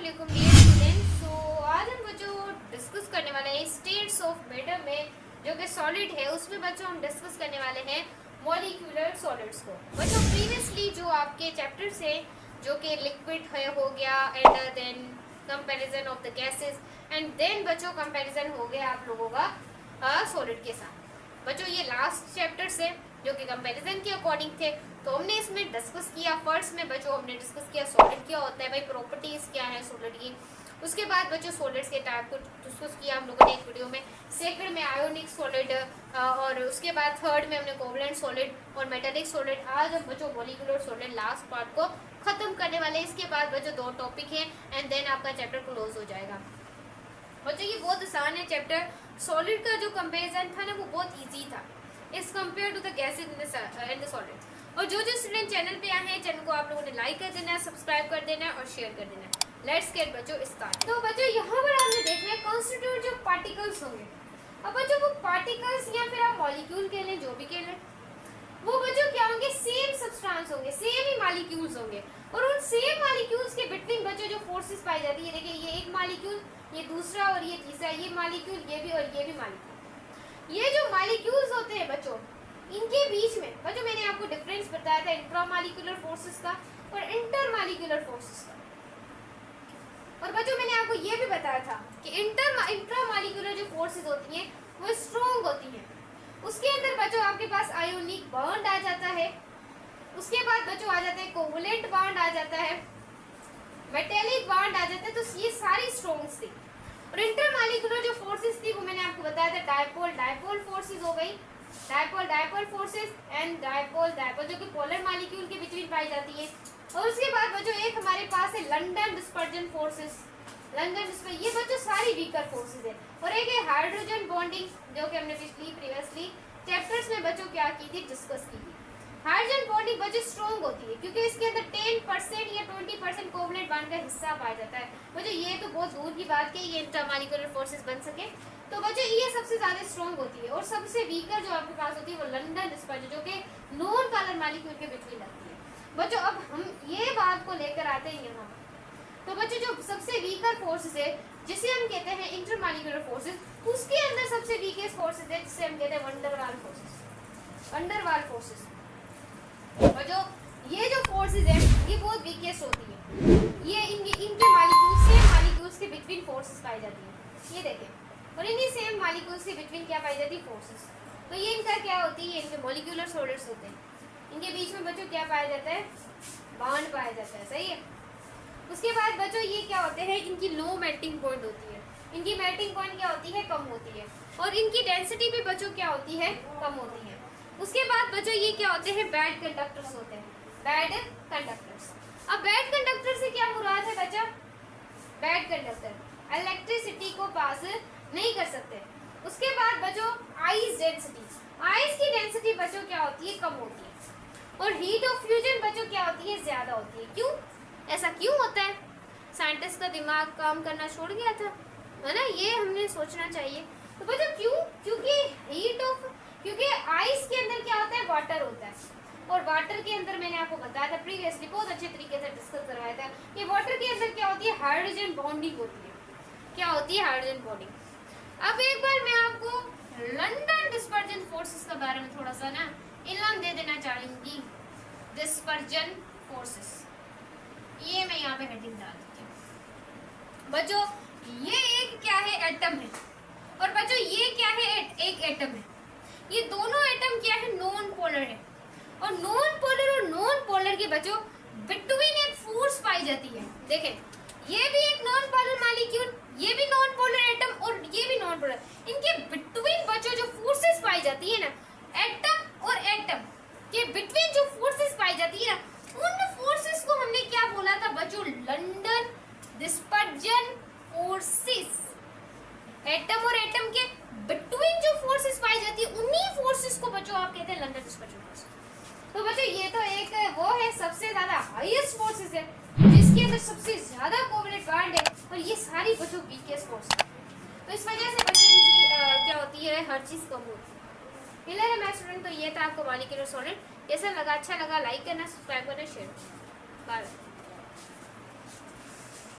वालेकुम dear students. सो आज हम बच्चों डिस्कस करने वाले हैं स्टेट्स ऑफ मैटर में जो कि सॉलिड है उसमें बच्चों हम डिस्कस करने वाले हैं मॉलिक्यूलर सॉलिड्स को। बच्चों प्रीवियसली जो आपके चैप्टर्स हैं जो कि लिक्विड है हो गया and then comparison of the gases and then बच्चों कंपैरिजन हो गया आप लोगों का सॉलिड के साथ। बच्चों ये लास्ट चैप्टर्स है जो कि कंपैरिजन के अकॉर्डिंग थे, तो हमने इसमें डिस्कस किया। फर्स्ट में बच्चों हमने डिस्कस किया सॉलिड क्या होता है, भाई प्रॉपर्टीज क्या है सॉलिड की। उसके बाद बच्चों सॉलिड्स के टाइप को डिस्कस किया हम लोगों ने एक वीडियो में। सेकंड में आयोनिक सॉलिड और उसके बाद थर्ड में हमने कोवलेंट सॉलिड और मेटालिक सॉलिड। आज हम बच्चों मॉलिक्यूलर सॉलिड लास्ट पार्ट को खत्म करने वाले। इसके बाद बच्चों दो टॉपिक है एंड देन आपका चैप्टर क्लोज हो जाएगा। बच्चों ये बहुत आसान है चैप्टर। सॉलिड का जो कंपेरिजन था ना वो बहुत ईजी था is compare to the gases in the solid. और जो स्टूडेंट चैनल पे आए हैं चैनल को आप लोगों ने लाइक कर देना है, सब्सक्राइब कर देना है और शेयर कर देना है। लेट्स गेट बच्चों स्टार्ट। तो बच्चों यहाँ पर आपने देखना है कॉन्स्टिट्यूट जो पार्टिकल्स होंगे। अब बच्चों वो पार्टिकल्स या फिर आप मॉलिक्यूल कह लें जो भी कह लें, वो बच्चों क्या होंगे, सेम सब्सटेंस होंगे, सेम ही मॉलिक्यूल्स होंगे। और उन सेम मॉलिक्यूल्स के बिटवीन बच्चों जो फोर्सेस पाई जाती है, देखिए ये एक मॉलिक्यूल, ये दूसरा और ये तीसरा, ये मॉलिक्यूल, ये भी और ये भी मॉलिक्यूल। ये जो मॉलिक्यूल्स होते हैं बच्चों इनके बीच में बच्चों मैंने आपको डिफरेंस बताया था इंट्रामॉलिक्यूलर फोर्सेस का और इंटरमॉलिक्यूलर फोर्सेस का। और बच्चों मैंने आपको ये भी बताया था कि इंट्रामॉलिक्यूलर जो फोर्सेस होती हैं वो स्ट्रॉन्ग होती हैं। उसके अंदर बच्चों आपके पास आयोनिक बॉन्ड आ जाता है, उसके बाद बच्चों आ जाता है कोवलेंट बॉन्ड आ जाता है, मेटालिक बॉन्ड आ जाता है। तो ये सारी स्ट्रॉन्ग थी। और इंटरमॉलिक्यूलर जो फोर्सेस थी वो मैंने आपको बताया था डायपोल फोर्सेस हो गई, डायपोल फोर्सेस एंड डायपोल जो कि पोलर मॉलिक्यूल के बिटवीन पाई जाती है। और उसके बाद बच्चों एक हमारे पास है लंदन डिस्पर्जन फोर्सेस। ये बच्चों सारी वीकर फोर्सेस है। और एक है हाइड्रोजन बॉन्डिंग जो कि हमने प्रीवियसली चैप्टर्स में बच्चों क्या की थी, डिस्कस की थी। हाइड्रोजन बॉन्डिंग बच्चों स्ट्रॉन्ग होती है क्योंकि इसके अंदर 10% या 20% कोवलेंट बॉन्ड का हिस्सा पाया जाता है। बच्चों ये तो बहुत दूर की बात है ये इंटरमॉलिक्यूलर फोर्सेस बन सके, तो बच्चों ये सबसे ज्यादा स्ट्रॉन्ग होती है। और सबसे वीकर जो आपके पास होती है वो लंदन डिस्पर्जन जो कि नॉन पोलर मॉलिक्यूल के बिटवीन लगती है। बच्चों अब हम ये बात को लेकर आते हैं यहाँ पर। तो बच्चों जो सबसे वीकर फोर्सेस है जिसे हम कहते हैं इंटरमॉलिक्यूलर फोर्सेस, उसके अंदर सबसे वीकेस्ट फोर्सेस है जिसे हम कहते हैं वंडरवाल फोर्सेस। बच्चों ये जो फोर्सेस है ये बहुत वीकेस्ट होती है। ये इनके मॉलिक्यूल्स के बिटवीन फोर्सेस पाई जाती है। ये देखें, और इन्हीं सेम मॉलिक्यूल्स के बिटवीन क्या पाई जाती है, फोर्सेस। तो ये इनका क्या होती है, इनके मॉलिक्यूलर सॉलिड्स होते हैं। इनके बीच में बच्चों क्या पाया जाता है, बॉन्ड पाया जाता है, सही है। उसके बाद बच्चों ये क्या होते हैं, इनकी लो मेल्टिंग पॉइंट होती है। इनकी मेल्टिंग पॉइंट क्या होती है, कम होती है। और इनकी डेंसिटी भी बच्चों क्या होती है, कम होती है। उसके बाद बच्चों ये क्या होते हैं, बैड कंडक्टर्स होते हैं, बैड कंडक्टर्स। अब बैड कंडक्टर से क्या मुराद है बच्चा, बैड कंडक्टर इलेक्ट्रिसिटी को पास नहीं कर सकते। उसके बाद बच्चों आइस की डेंसिटी बच्चों क्या होती है, कम होती है। और हीट ऑफ फ्यूजन बच्चों क्या होती है, ज्यादा होती है। क्यों, ऐसा क्यों होता है, साइंटिस्ट का दिमाग काम करना छोड़ गया था, है ना, ये हमने सोचना चाहिए। तो बच्चों क्यों, क्योंकि आइस के अंदर क्या होता है, वाटर होता है। और वाटर के अंदर मैंने आपको बताया था प्रीवियसली, बहुत अच्छे तरीके से डिस्कस करवाया था कि वाटर के अंदर क्या होती है, हाइड्रोजन बॉन्डिंग होती है। क्या होती है, हाइड्रोजन बॉन्डिंग। अब एक बार मैं आपको लंदन डिस्पर्जन फोर्सेस के बारे में थोड़ा सा ना इल्म दे देना चाहूंगी। डिस्पर्जन फोर्सेस, ये मैं यहाँ पे हेडिंग डाल देती हूँ। बच्चों ये एक क्या है, एटम है। और बच्चों ये क्या है, एक एटम है। ये दोनों एटम क्या है, नॉन पोलर है। और नॉन पोलर के बच्चों बिटवीन एक फोर्स पाई जाती है। देखें, ये भी एक नॉन पोलर मॉलिक्यूल, ये भी नॉन पोलर एटम और ये भी नॉन पोलर। इनके बिटवीन बच्चों जो फोर्सेस पाई जाती है ना, एटम और एटम के बिटवीन जो फोर्सेस पाई जाती है ना, उन फोर्सेस को हमने क्या बोला था बच्चों, लंदन डिस्पर्जन फोर्सेस। एटम और एटम के बिटवीन जो फोर्सेस पाई जाती है उन्हीं फोर्सेस को बच्चों आप कहते हैं लंदन डिस्पर्जन फोर्स। तो बच्चों ये तो एक वो है सबसे ज्यादा हाईएस्ट फोर्सेस है जिसके अंदर सबसे ज्यादा कोवलेंट बॉन्ड है। और ये सारी बच्चों वीकेस्ट फोर्स है। तो इस वजह से बच्चों की क्या होती है, हर चीज कम होती है। क्लियर है मैं स्टूडेंट। तो ये था आपको मॉलिक्यूलर सॉलिड। कैसा लगा, अच्छा लगा, लाइक करना, सब्सक्राइब करना, शेयर। बाय।